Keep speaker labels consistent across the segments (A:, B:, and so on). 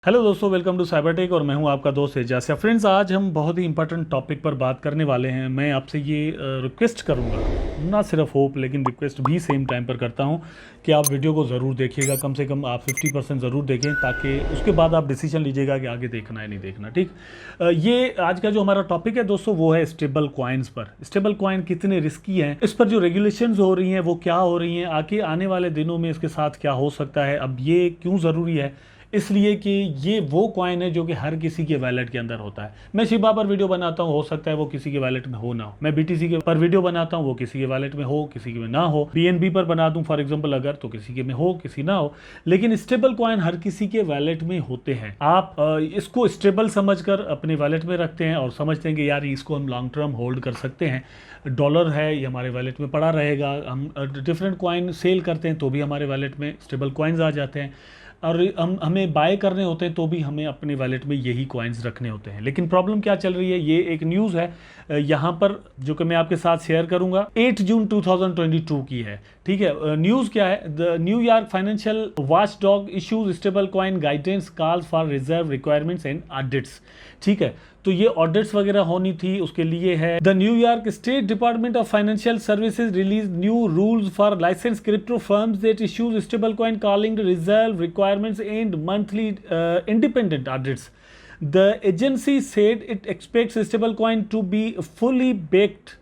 A: Hello दोस्तों, welcome to Cybertech और मैं हूं आपका दोस्त एजाज। फ्रेंड्स, आज हम बहुत ही इंपॉर्टेंट टॉपिक पर बात करने वाले हैं। मैं आपसे ये रिक्वेस्ट करूंगा, ना सिर्फ होप लेकिन रिक्वेस्ट भी सेम टाइम पर करता हूं कि आप वीडियो को ज़रूर देखिएगा। कम से कम आप 50% ज़रूर देखें ताकि उसके बाद आप डिसीजन लीजिएगा कि आगे देखना है नहीं देखना। ठीक, ये आज का जो हमारा टॉपिक है दोस्तों वो है स्टेबल कॉइन्स पर। स्टेबल कॉइन कितने रिस्की हैं, इस पर जो रेगुलेशंस हो रही हैं वो क्या हो रही हैं, आगे आने वाले दिनों में इसके साथ क्या हो सकता है। अब ये क्यों ज़रूरी है, इसलिए कि ये वो कॉइन है जो कि हर किसी के वैलेट के अंदर होता है। मैं शिबा पर वीडियो बनाता हूँ, हो सकता है वो किसी के वैलेट में हो ना हो। मैं बीटीसी के पर वीडियो बनाता हूँ, वो किसी के वैलेट में हो किसी के में ना हो। बीएनबी पर बना दूँ फॉर एग्जांपल अगर, तो किसी के में हो किसी ना हो। लेकिन स्टेबल कॉइन हर किसी के वैलेट में होते हैं। आप इसको स्टेबल समझकर अपने वैलेट में रखते हैं और समझते हैं कि यार इसको हम लॉन्ग टर्म होल्ड कर सकते हैं। डॉलर है ये हमारे वैलेट में पड़ा रहेगा। हम डिफरेंट कॉइन सेल करते हैं तो भी हमारे वैलेट में स्टेबल कॉइन्स आ जाते हैं, और हमें बाय करने होते हैं तो भी हमें अपने वैलेट में यही कॉइन्स रखने होते हैं। लेकिन प्रॉब्लम क्या चल रही है, ये एक न्यूज़ है यहाँ पर जो कि मैं आपके साथ शेयर करूंगा। 8 जून 2022 की है। ठीक है, न्यूज़ क्या है, the New York financial watchdog issues stable coin guidance calls for reserve requirements and audits. ठीक है, तो ये ऑडिट्स वगैरह होनी थी, उसके लिए है the New York state department of financial services release new rules for license crypto firms that issues stable coin calling reserve requirements and monthly independent audits. The agency said it expects stablecoin to be fully backed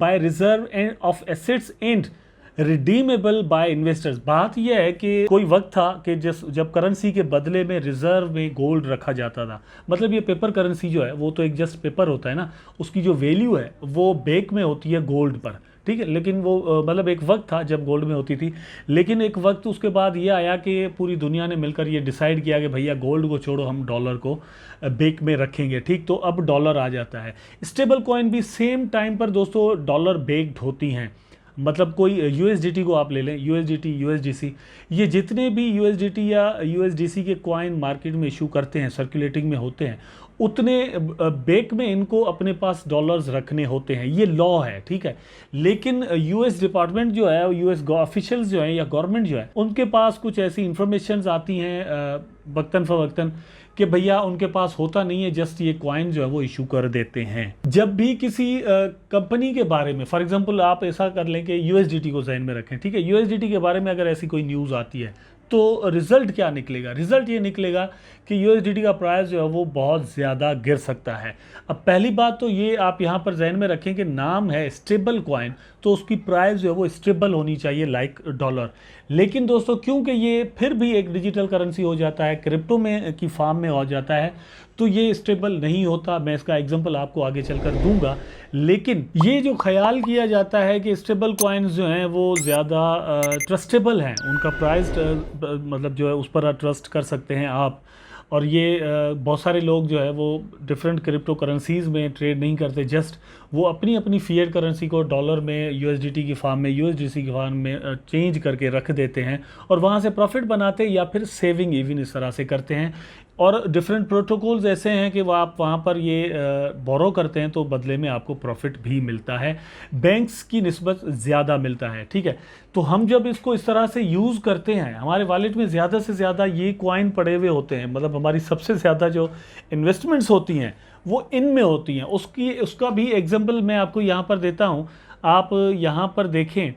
A: by reserve and of assets and redeemable by investors. बात यह है कि कोई वक्त था कि जब currency के बदले में रिजर्व में गोल्ड रखा जाता था। मतलब ये पेपर करेंसी जो है वो तो एक जस्ट पेपर होता है ना, उसकी जो वैल्यू है वो बैक में होती है गोल्ड पर। ठीक है, लेकिन वो मतलब एक वक्त था जब गोल्ड में होती थी, लेकिन एक वक्त उसके बाद ये आया कि पूरी दुनिया ने मिलकर ये डिसाइड किया कि भैया गोल्ड को छोड़ो, हम डॉलर को बेक में रखेंगे। ठीक, तो अब डॉलर आ जाता है। स्टेबल कॉइन भी सेम टाइम पर दोस्तों डॉलर बेक्ड होती हैं। मतलब कोई यूएसडीटी को आप ले लें, यूएसडीटी, यूएसडीसी, ये जितने भी यूएसडीटी या यूएसडीसी के कॉइन मार्केट में इशू करते हैं, सर्कुलेटिंग में होते हैं, उतने बेक में इनको अपने पास डॉलर्स रखने होते हैं। ये लॉ है। ठीक है, लेकिन यूएस डिपार्टमेंट जो है, यूएस ऑफिशियल्स जो हैं या गवर्नमेंट जो है, उनके पास कुछ ऐसी इंफॉर्मेशन आती हैं वक्तन फ़वक्तन कि भैया उनके पास होता नहीं है, जस्ट ये कॉइन जो है वो इशू कर देते हैं। जब भी किसी कंपनी के बारे में, फॉर एग्जांपल आप ऐसा कर लें कि यूएसडीटी को ज़हन में रखें। ठीक है, यूएसडीटी के बारे में अगर ऐसी कोई न्यूज़ आती है तो रिजल्ट क्या निकलेगा? रिजल्ट ये निकलेगा कि यूएसडीटी का प्राइस जो है वो बहुत ज़्यादा गिर सकता है। अब पहली बात तो ये आप यहाँ पर जहन में रखें कि नाम है स्टेबल कॉइन, तो उसकी प्राइस जो है वो स्टेबल होनी चाहिए लाइक डॉलर। लेकिन दोस्तों क्योंकि ये फिर भी एक डिजिटल करेंसी हो जाता है, क्रिप्टो में की फॉर्म में हो जाता है, तो ये स्टेबल नहीं होता। मैं इसका एग्जांपल आपको आगे चलकर दूंगा। लेकिन ये जो ख्याल किया जाता है कि स्टेबल कॉइन्स जो हैं वो ज़्यादा ट्रस्टेबल हैं, उनका प्राइस मतलब जो है उस पर ट्रस्ट कर सकते हैं आप। और ये बहुत सारे लोग जो है वो डिफरेंट क्रिप्टो करेंसीज़ में ट्रेड नहीं करते, जस्ट वो अपनी अपनी फिएट करेंसी को डॉलर में, यूएसडीटी की फॉर्म में, यूएसडीसी की फॉर्म में चेंज करके रख देते हैं और वहाँ से प्रॉफिट बनाते हैं या फिर सेविंग इवन इस तरह से करते हैं। और डिफरेंट प्रोटोकॉल्स ऐसे हैं कि वह आप वहाँ पर ये बोरो करते हैं तो बदले में आपको प्रॉफिट भी मिलता है, बैंक्स की निस्बत ज़्यादा मिलता है। ठीक है, तो हम जब इसको इस तरह से यूज़ करते हैं, हमारे वॉलेट में ज़्यादा से ज़्यादा ये कॉइन पड़े हुए होते हैं, मतलब हमारी सबसे ज़्यादा जो इन्वेस्टमेंट्स होती हैं वो इनमें होती हैं। उसका भी एग्जाम्पल मैं आपको यहाँ पर देता हूँ। आप यहाँ पर देखें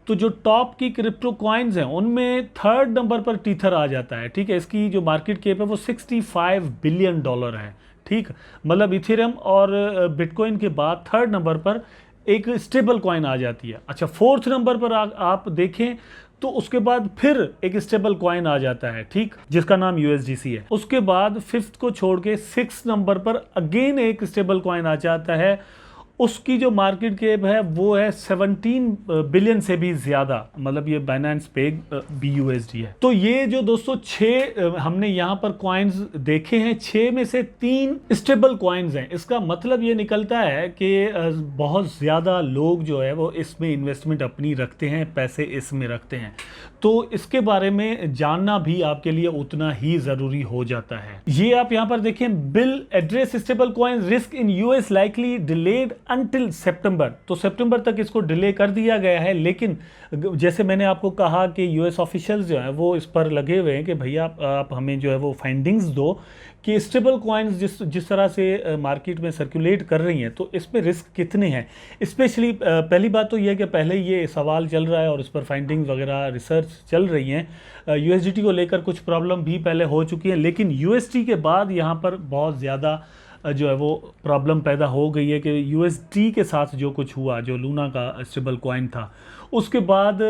A: तो जो टॉप की क्रिप्टो कॉइन्स हैं उनमें थर्ड नंबर पर टीथर आ जाता है। ठीक है, इसकी जो मार्केट कैप है वो $65 बिलियन है। ठीक, मतलब इथेरियम और बिटकॉइन के बाद थर्ड नंबर पर एक स्टेबल कॉइन आ जाती है। अच्छा, फोर्थ नंबर पर आप देखें तो उसके बाद फिर एक स्टेबल कॉइन आ जाता है, ठीक, जिसका नाम यूएसडीसी है। उसके बाद फिफ्थ को छोड़ के सिक्स नंबर पर अगेन एक स्टेबल कॉइन आ जाता है, उसकी जो मार्केट कैप है वो है 17 बिलियन से भी ज़्यादा, मतलब ये बाइनेंस पे BUSD है। तो ये जो दोस्तों 6 हमने यहाँ पर कॉइन्स देखे हैं, 6 में से 3 स्टेबल कॉइन्स हैं। इसका मतलब ये निकलता है कि बहुत ज़्यादा लोग जो है वो इसमें इन्वेस्टमेंट अपनी रखते हैं, पैसे इसमें रखते हैं। तो इसके बारे में जानना भी आपके लिए उतना ही ज़रूरी हो जाता है। ये आप यहाँ पर देखें, bill address stable coin risk in US likely delayed until September. तो सितंबर तक इसको डिले कर दिया गया है, लेकिन जैसे मैंने आपको कहा कि यूएस ऑफिशियल्स जो हैं वो इस पर लगे हुए हैं कि भैया आप हमें जो है वो फाइंडिंग्स दो कि स्टेबल कॉइन्स जिस तरह से मार्केट में सर्कुलेट कर रही हैं तो इसमें रिस्क कितने हैं। स्पेशली पहली बात तो यह है कि पहले ये सवाल चल रहा है और इस पर फाइंडिंग्स वगैरह रिसर्च चल रही हैं। यूएसडीटी को लेकर कुछ प्रॉब्लम भी पहले हो चुकी हैं, लेकिन यूएसटी के बाद यहाँ पर बहुत ज़्यादा जो है वो प्रॉब्लम पैदा हो गई है कि यूएसडी के साथ जो कुछ हुआ, जो लूना का स्टेबल कॉइन था, उसके बाद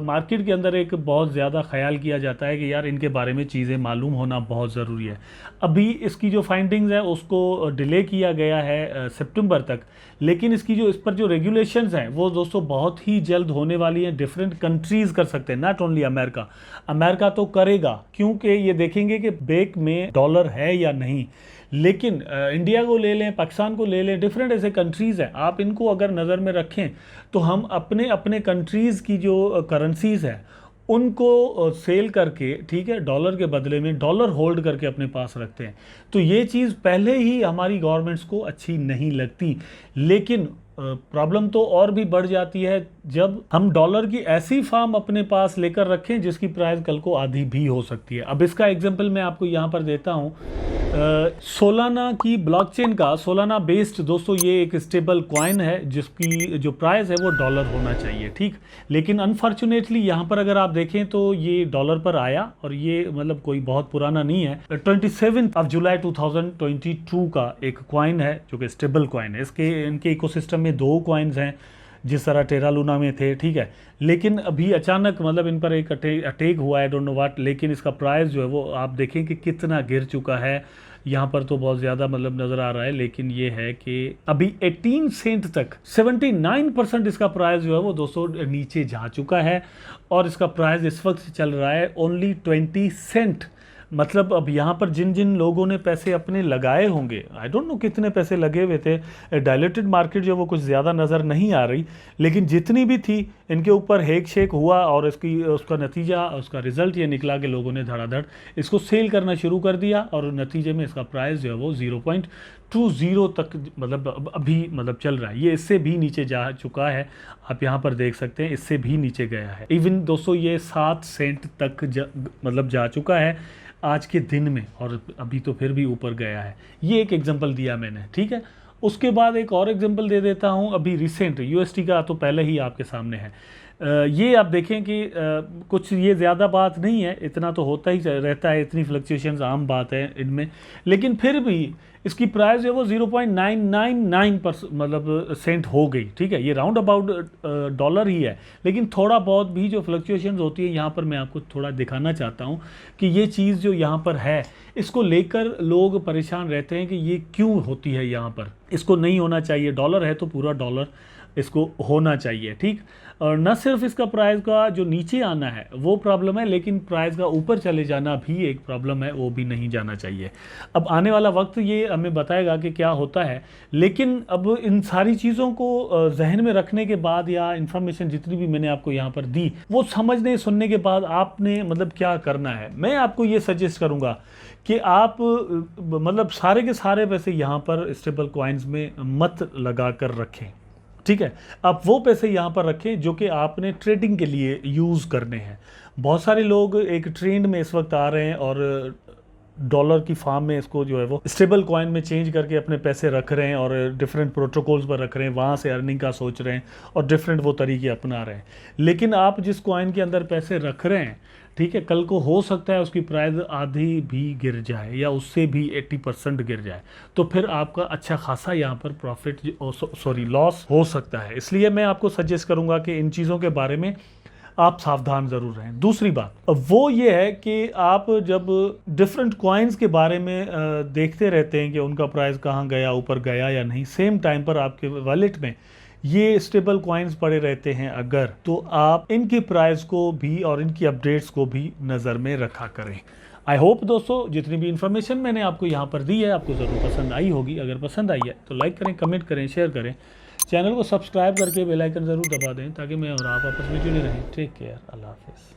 A: मार्केट के अंदर एक बहुत ज़्यादा ख्याल किया जाता है कि यार इनके बारे में चीज़ें मालूम होना बहुत ज़रूरी है। अभी इसकी जो फाइंडिंग्स है उसको डिले किया गया है सितंबर तक, लेकिन इस पर जो रेगुलेशंस हैं वो दोस्तों बहुत ही जल्द होने वाली हैं। डिफरेंट कंट्रीज़ कर सकते हैं, नॉट ओनली अमेरिका तो करेगा, क्योंकि ये देखेंगे कि बैंक में डॉलर है या नहीं। लेकिन इंडिया को ले लें, पाकिस्तान को ले लें, डिफरेंट ऐसे कंट्रीज़ हैं, आप इनको अगर नज़र में रखें तो हम अपने अपने कंट्रीज़ की जो करेंसीज़ हैं उनको सेल करके, ठीक है, डॉलर के बदले में डॉलर होल्ड करके अपने पास रखते हैं। तो ये चीज़ पहले ही हमारी गवर्नमेंट्स को अच्छी नहीं लगती, लेकिन प्रॉब्लम तो और भी बढ़ जाती है जब हम डॉलर की ऐसी फार्म अपने पास लेकर रखें जिसकी प्राइस कल को आधी भी हो सकती है। अब इसका एग्जांपल मैं आपको यहाँ पर देता हूँ। सोलाना की ब्लॉकचेन का सोलाना बेस्ड दोस्तों ये एक स्टेबल कॉइन है जिसकी जो प्राइस है वो डॉलर होना चाहिए, ठीक। लेकिन अनफॉर्चुनेटली यहाँ पर अगर आप देखें तो ये डॉलर पर आया, और ये मतलब कोई बहुत पुराना नहीं है, 27 जुलाई 2022 का एक कॉइन है जो कि स्टेबल कॉइन है। इनके इकोसिस्टम में 2 कॉइन्स हैं जिस तरह टेरा लूना में थे, ठीक है। लेकिन अभी अचानक मतलब इन पर एक अटैक हुआ है, डोंट नो व्हाट, लेकिन इसका प्राइस जो है वो आप देखें कि कितना गिर चुका है। यहाँ पर तो बहुत ज़्यादा मतलब नज़र आ रहा है, लेकिन ये है कि अभी 18 सेंट तक 79% इसका प्राइस जो है वो दोस्तों नीचे जा चुका है, और इसका प्राइस इस वक्त चल रहा है ओनली 20 सेंट। मतलब अब यहाँ पर जिन जिन लोगों ने पैसे अपने लगाए होंगे, आई डोंट नो कितने पैसे लगे हुए थे, डायलेटेड मार्केट जो वो कुछ ज़्यादा नज़र नहीं आ रही, लेकिन जितनी भी थी इनके ऊपर हेक शेक हुआ, और उसका नतीजा, उसका रिज़ल्ट ये निकला कि लोगों ने धड़ाधड़ इसको सेल करना शुरू कर दिया, और नतीजे में इसका प्राइस जो है वो 0.20 तक मतलब अभी मतलब चल रहा है। ये इससे भी नीचे जा चुका है, आप यहाँ पर देख सकते हैं, इससे भी नीचे गया है। इवन दोस्तों ये 7 सेंट तक मतलब जा चुका है आज के दिन में, और अभी तो फिर भी ऊपर गया है। ये एक एग्जांपल दिया मैंने, ठीक है। उसके बाद एक और एग्जांपल दे देता हूँ, अभी रिसेंट यूएसटी का तो पहले ही आपके सामने है। ये आप देखें कि कुछ ये ज़्यादा बात नहीं है, इतना तो होता ही रहता है, इतनी फ्लक्चुएशंस आम बात है इनमें, लेकिन फिर भी इसकी प्राइस जो है वो 0.999% मतलब सेंट हो गई, ठीक है। ये राउंड अबाउट डॉलर ही है, लेकिन थोड़ा बहुत भी जो फ्लक्चुएशंस होती है यहाँ पर मैं आपको थोड़ा दिखाना चाहता हूँ कि ये चीज़ जो यहाँ पर है इसको लेकर लोग परेशान रहते हैं कि ये क्यों होती है यहाँ पर। इसको नहीं होना चाहिए, डॉलर है तो पूरा डॉलर इसको होना चाहिए, ठीक। और न सिर्फ इसका प्राइस का जो नीचे आना है वो प्रॉब्लम है, लेकिन प्राइस का ऊपर चले जाना भी एक प्रॉब्लम है, वो भी नहीं जाना चाहिए। अब आने वाला वक्त ये हमें बताएगा कि क्या होता है, लेकिन अब इन सारी चीज़ों को जहन में रखने के बाद, या इन्फॉर्मेशन जितनी भी मैंने आपको यहाँ पर दी वो समझने सुनने के बाद आपने मतलब क्या करना है, मैं आपको ये सजेस्ट करूँगा कि आप मतलब सारे के सारे पैसे यहाँ पर स्टेबल कॉइन्स में मत लगा कर रखें, ठीक है। आप वो पैसे यहाँ पर रखें जो कि आपने ट्रेडिंग के लिए यूज़ करने हैं। बहुत सारे लोग एक ट्रेंड में इस वक्त आ रहे हैं और डॉलर की फार्म में इसको जो है वो स्टेबल कॉइन में चेंज करके अपने पैसे रख रहे हैं, और डिफरेंट प्रोटोकॉल्स पर रख रहे हैं, वहाँ से अर्निंग का सोच रहे हैं, और डिफरेंट वो तरीके अपना रहे हैं। लेकिन आप जिस कॉइन के अंदर पैसे रख रहे हैं, ठीक है, कल को हो सकता है उसकी प्राइस आधी भी गिर जाए या उससे भी 80% गिर जाए, तो फिर आपका अच्छा खासा यहाँ पर प्रॉफिट लॉस हो सकता है। इसलिए मैं आपको सजेस्ट करूँगा कि इन चीज़ों के बारे में आप सावधान ज़रूर रहें। दूसरी बात वो ये है कि आप जब डिफरेंट कॉइन्स के बारे में देखते रहते हैं कि उनका प्राइस कहाँ गया, ऊपर गया या नहीं, सेम टाइम पर आपके वॉलेट में ये स्टेबल कॉइन्स पड़े रहते हैं अगर, तो आप इनकी प्राइस को भी और इनकी अपडेट्स को भी नज़र में रखा करें। आई होप दोस्तों जितनी भी इन्फॉर्मेशन मैंने आपको यहाँ पर दी है आपको ज़रूर पसंद आई होगी। अगर पसंद आई है तो लाइक करें, कमेंट करें, शेयर करें, चैनल को सब्सक्राइब करके बेल आइकन ज़रूर दबा दें ताकि मैं और आप आपस में जुड़े रहें। टेक केयर, अल्लाह हाफिज़।